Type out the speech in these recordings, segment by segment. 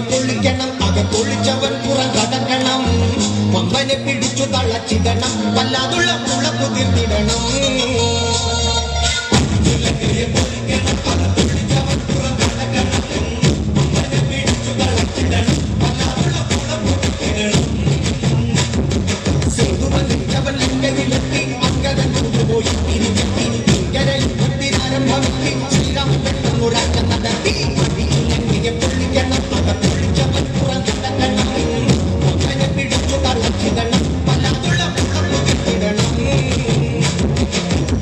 പൊളിക്കണം അത് പൊളിച്ചവൻ പുറം കടക്കണം കൊമ്പനെ പിടിച്ചു തള്ളച്ചിടണം വല്ലാതുള്ള മുള കുതിർത്തിടണം നടത്തി ശ്രീരാമൻ പെട്ടെന്നൊരാറ്റം നടത്തി അടിയിലെങ്കിയെ പൊള്ളിക്കണം അകം പൊളിച്ചവൻ പുറം കടക്കണം കൊമ്പനെ പിടിച്ചു തളച്ചിടണം വല്ലാതുള്ള പുറത്തു കെട്ടിടണം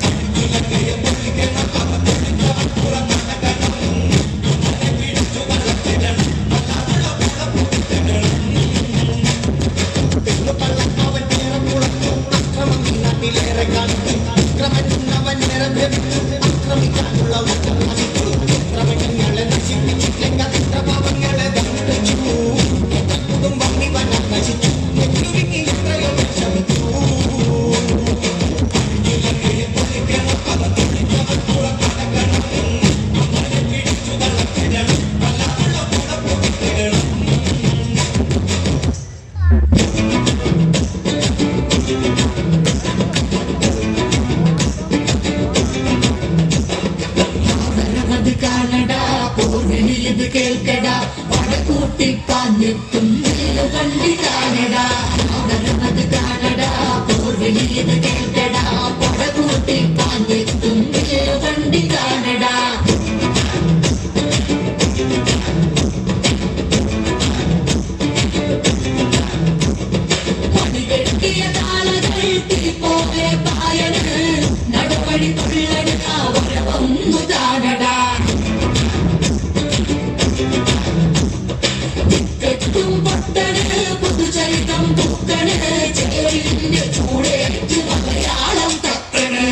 അടിയിലെങ്കിയെ പൊള്ളിക്കണം അകം പൊളിച്ചവൻ പുറം കടക്കണം കൊമ്പനെ പിടിച്ചു തളച്ചിടണം വല്ലാതുള്ള പുറത്തു കെട്ടിടണം പെണ്ണു പള്ളം അവൻ നേരം മുളച്ചു അക്രമം ഈ നാട്ടിലേറെ കാണിച്ചു അക്രമനുള്ളവൻ നേരം ലഭിച്ചു ആക്രമിക്കാനുള്ള ഊറ്റം നശിച്ചു അക്രമങ്ങളെ നശിപ്പിച്ചില്ലെങ്കിൽ അതിന്റെ പാപങ്ങളെ ദണ്ഡിച്ചു എന്റെ കുടുംബം ഇവനെ നശിച്ചു നെറ്റുരുങ്ങി എത്രയോ വിഷമിച്ചു അടിയിലെങ്കിയെ പൊളിക്കണം അകം പൊളിച്ചവൻ പുറം കടക്കണം അവനെ പിടിച്ചു തളച്ചിടണം വല്ലാതുള്ള പുറത്തു കെട്ടിടണം അത് കാണടാ പോർവിളിയത് കേൾക്കടാ പടകൂട്ടി പാഞ്ഞെത്തും വണ്ടി കാണടാ അത് കാണടാ പോർവിളിയത് കേൾക്കടാ പടകൂട്ടി പാഞ്ഞെത്തും വണ്ടി കാണടാ പണികെട്ടിയ താളകൾ തീപോലെ പായണ് നടപടി കൊള്ളണ് വരവൊന്നു താഴടാ കെട്ടും പൊട്ടണ് പുതുചരിതം പൂക്കണ് ചേരിന്റെ ചൂടേറ്റ് മലയാളം തക്കണ്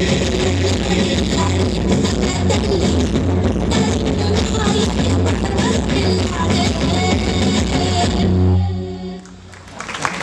Yeah.